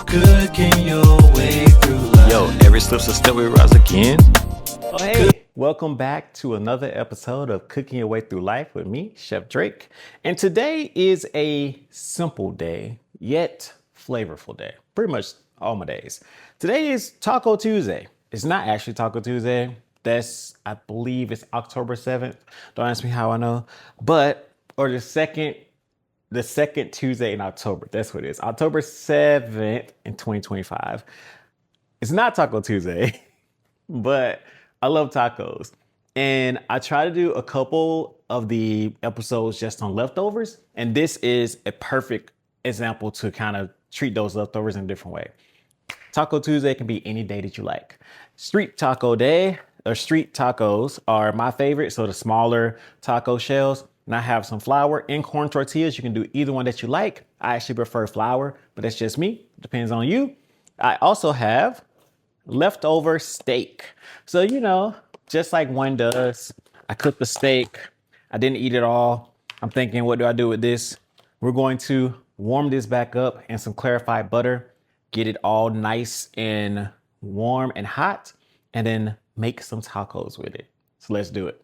Cooking your way through life. Yo, every slip's a step we rise again. Oh, hey, welcome back to another episode of Cooking Your Way Through Life with me, Chef Drake. And today is a simple day, yet flavorful day. Pretty much all my days. Today is Taco Tuesday. It's not actually Taco Tuesday. I believe it's October 7th. Don't ask me how I know. Or the second Tuesday in October. That's what it is. October 7th in 2025. It's not Taco Tuesday, but I love tacos. And I try to do a couple of the episodes just on leftovers. And this is a perfect example to kind of treat those leftovers in a different way. Taco Tuesday can be any day that you like. Street taco day or street tacos are my favorite. So the smaller taco shells. And I have some flour and corn tortillas. You can do either one that you like. I actually prefer flour, but that's just me. Depends on you. I also have leftover steak. So, just like one does, I cooked the steak. I didn't eat it all. I'm thinking, what do I do with this? We're going to warm this back up in some clarified butter, get it all nice and warm and hot, and then make some tacos with it. So let's do it.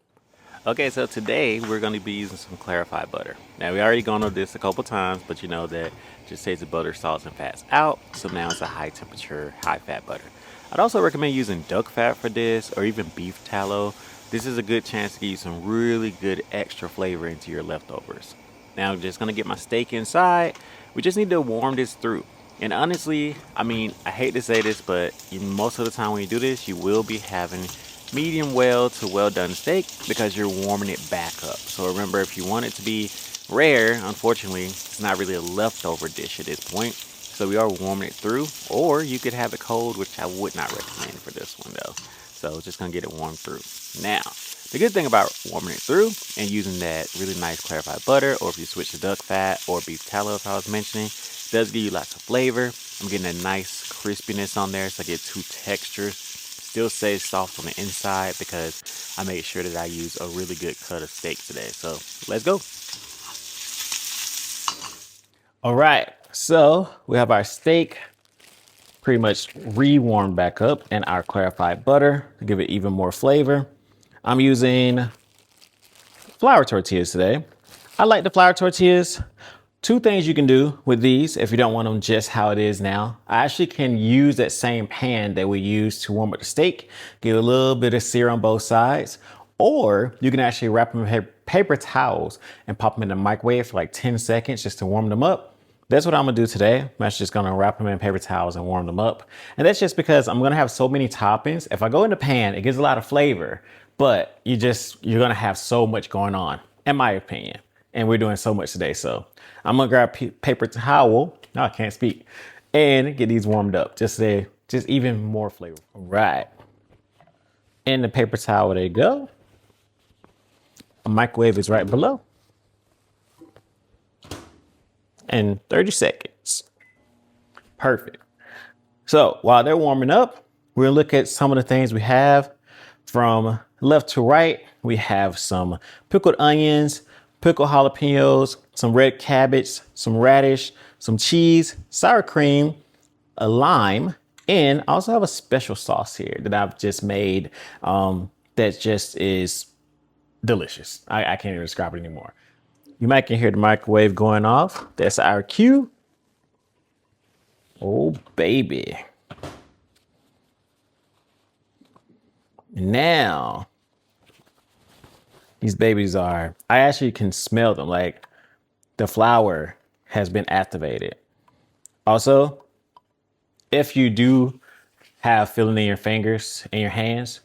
Okay, so today we're going to be using some clarified butter. Now, we already gone over this a couple times, but you know that just takes the butter, salts, and fats out. So now it's a high temperature, high fat butter. I'd also recommend using duck fat for this or even beef tallow. This is a good chance to get you some really good extra flavor into your leftovers. Now, I'm just going to get my steak inside. We just need to warm this through. And honestly, I hate to say this, but most of the time when you do this, you will be having medium well to well done steak because you're warming it back up. So remember, if you want it to be rare, unfortunately, it's not really a leftover dish at this point. So we are warming it through, or you could have it cold, which I would not recommend for this one though. So just gonna get it warmed through. Now, the good thing about warming it through and using that really nice clarified butter, or if you switch to duck fat or beef tallow, if I was mentioning, it does give you lots of flavor. I'm getting a nice crispiness on there, so I get two textures. Still stays soft on the inside because I made sure that I use a really good cut of steak today. So let's go. All right, so we have our steak pretty much re-warmed back up in our clarified butter to give it even more flavor. I'm using flour tortillas today. I like the flour tortillas. Two things you can do with these if you don't want them just how it is now. I actually can use that same pan that we use to warm up the steak, get a little bit of sear on both sides, or you can actually wrap them in paper towels and pop them in the microwave for like 10 seconds just to warm them up. That's what I'm gonna do today. I'm actually just gonna wrap them in paper towels and warm them up. And that's just because I'm gonna have so many toppings. If I go in the pan, it gives a lot of flavor, but you're gonna have so much going on, in my opinion. And we're doing so much today, so I'm gonna grab paper towel. No, I can't speak. And get these warmed up. Just even more flavor. All right. In the paper towel, there you go. A microwave is right below. And 30 seconds. Perfect. So while they're warming up, we're gonna look at some of the things we have from left to right. We have some pickled onions, pickled jalapeños, some red cabbage, some radish, some cheese, sour cream, a lime, and I also have a special sauce here that I've just made that just is delicious. I can't even describe it anymore. You might can hear the microwave going off. That's our cue. Oh, baby. Now, these babies I actually can smell them, like the flour has been activated. Also, if you do have feeling in your fingers and your hands,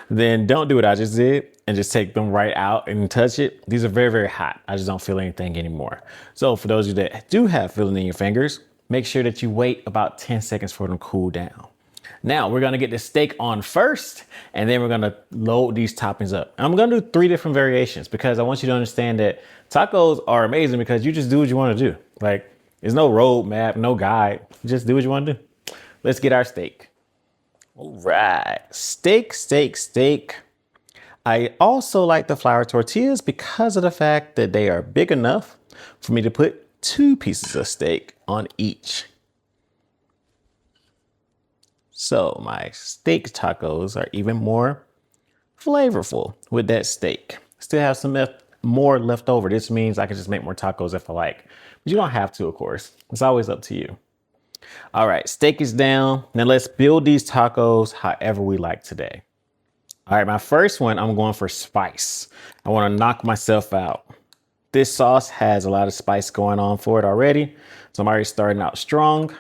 then don't do what I just did and just take them right out and touch it. These are very, very hot. I just don't feel anything anymore. So for those of you that do have feeling in your fingers, make sure that you wait about 10 seconds for them to cool down. Now we're gonna get the steak on first, and then we're gonna load these toppings up. I'm gonna do 3 different variations because I want you to understand that tacos are amazing because you just do what you wanna do. Like, there's no roadmap, no guide. You just do what you wanna do. Let's get our steak. All right, steak. I also like the flour tortillas because of the fact that they are big enough for me to put 2 pieces of steak on each. So my steak tacos are even more flavorful with that steak. Still have some more left over. This means I can just make more tacos if I like. But you don't have to, of course. It's always up to you. All right, steak is down. Now let's build these tacos however we like today. All right, my first one, I'm going for spice. I want to knock myself out. This sauce has a lot of spice going on for it already. So I'm already starting out strong.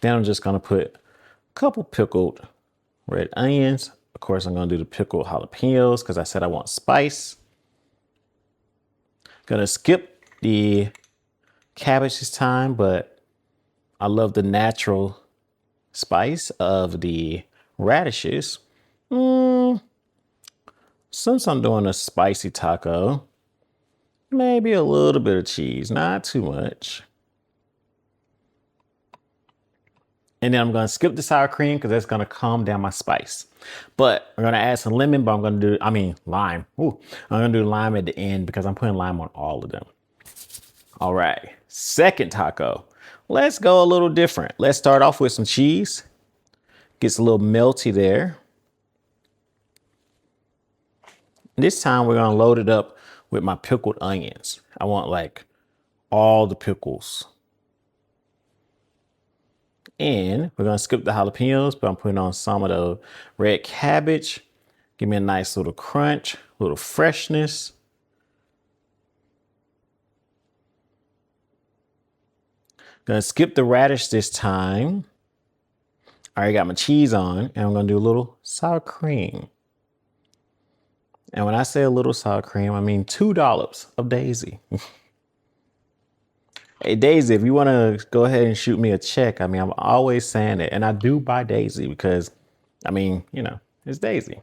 Then I'm just going to put a couple pickled red onions. Of course, I'm going to do the pickled jalapeños because I said I want spice. Gonna skip the cabbage this time, but I love the natural spice of the radishes. Since I'm doing a spicy taco, maybe a little bit of cheese, not too much. And then I'm going to skip the sour cream because that's going to calm down my spice. But I'm going to add some lemon, but I'm going to do, lime. Ooh, I'm going to do lime at the end because I'm putting lime on all of them. All right, second taco. Let's go a little different. Let's start off with some cheese. Gets a little melty there. This time we're going to load it up with my pickled onions. I want like all the pickles. And we're going to skip the jalapenos, but I'm putting on some of the red cabbage. Give me a nice little crunch, little freshness. Gonna skip the radish this time. I already got my cheese on, and I'm gonna do a little sour cream. And when I say a little sour cream, I mean $2 of Daisy. Hey, Daisy, if you want to go ahead and shoot me a check, I'm always saying it. And I do buy Daisy because, it's Daisy.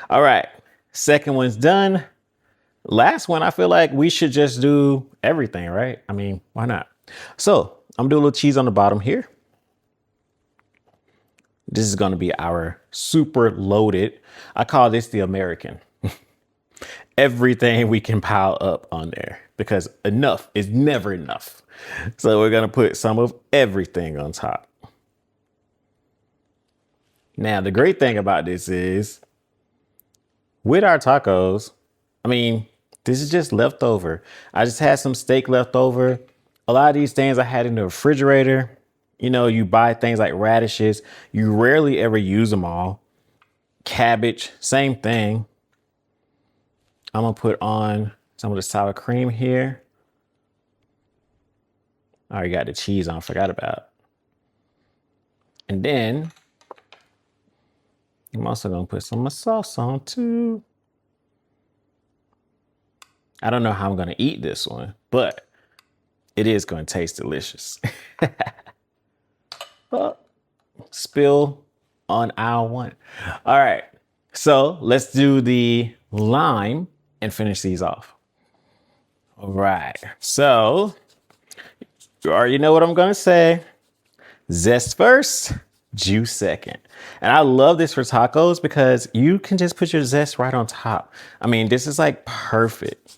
All right. Second one's done. Last one, I feel like we should just do everything, right? Why not? So I'm doing a little cheese on the bottom here. This is going to be our super loaded. I call this the American. Everything we can pile up on there because enough is never enough. So we're going to put some of everything on top. Now, the great thing about this is with our tacos, this is just leftover. I just had some steak left over. A lot of these things I had in the refrigerator. You buy things like radishes. You rarely ever use them all. Cabbage, same thing. I'm going to put on some of the sour cream here. I already got the cheese on, forgot about it. And then I'm also going to put some sauce on too. I don't know how I'm going to eat this one, but it is going to taste delicious. Oh, spill on aisle one. All right, so let's do the lime and finish these off. All right, so you already know what I'm going to say. Zest first, juice second. And I love this for tacos because you can just put your zest right on top. This is like perfect.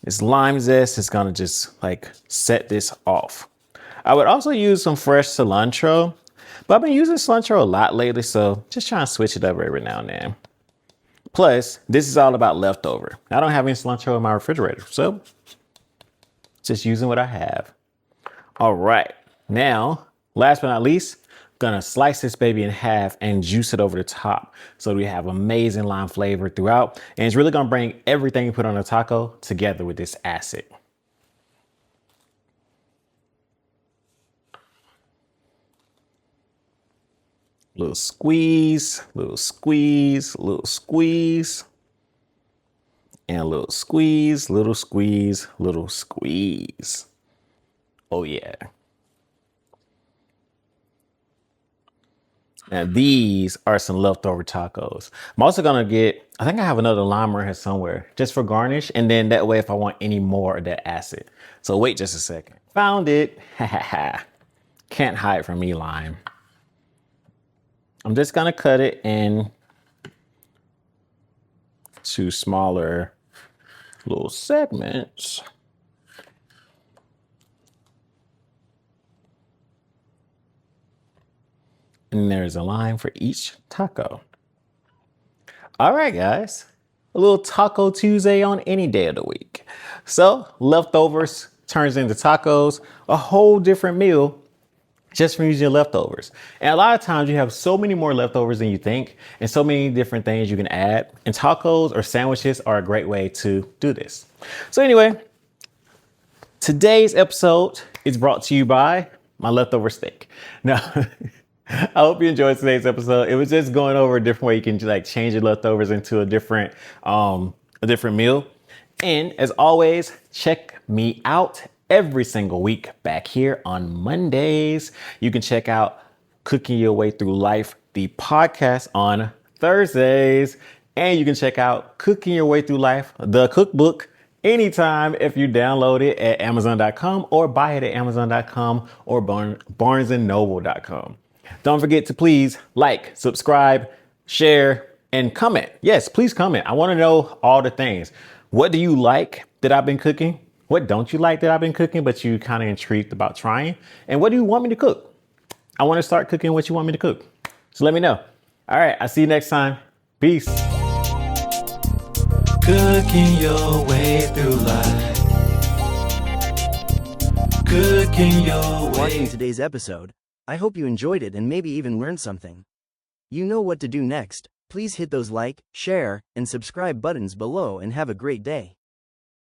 This lime zest is going to just like set this off. I would also use some fresh cilantro, but I've been using cilantro a lot lately, so just trying to switch it up every now and then. Plus, this is all about leftover. I don't have any cilantro in my refrigerator, so just using what I have. All right, now, last but not least, gonna slice this baby in half and juice it over the top so we have amazing lime flavor throughout. And it's really gonna bring everything you put on a taco together with this acid. Little squeeze, little squeeze, little squeeze, and a little squeeze, little squeeze, little squeeze. Oh yeah. Now these are some leftover tacos. I'm also gonna I think I have another lime right here somewhere just for garnish. And then that way if I want any more of that acid. So wait just a second. Found it. Can't hide from me, lime. I'm just gonna cut it in two smaller little segments. and there's a lime for each taco. All right, guys, a little Taco Tuesday on any day of the week. So leftovers turns into tacos, a whole different meal just from using your leftovers. And a lot of times you have so many more leftovers than you think and so many different things you can add. And tacos or sandwiches are a great way to do this. So anyway, today's episode is brought to you by my leftover steak. Now, I hope you enjoyed today's episode. It was just going over a different way you can like change your leftovers into a different meal. And as always, check me out every single week back here on Mondays. You can check out Cooking Your Way Through Life, the podcast, on Thursdays. And you can check out Cooking Your Way Through Life, the cookbook, anytime if you download it at Amazon.com or buy it at Amazon.com or BarnesandNoble.com. Don't forget to please like, subscribe, share, and comment. Yes, please comment. I want to know all the things. What do you like that I've been cooking? What don't you like that I've been cooking, but you kind of intrigued about trying? And what do you want me to cook? I want to start cooking what you want me to cook. So let me know. All right, I'll see you next time. Peace. Cooking your way through life. Cooking your way. Watching today's episode. I hope you enjoyed it and maybe even learned something. You know what to do next. Please hit those like, share, and subscribe buttons below and have a great day.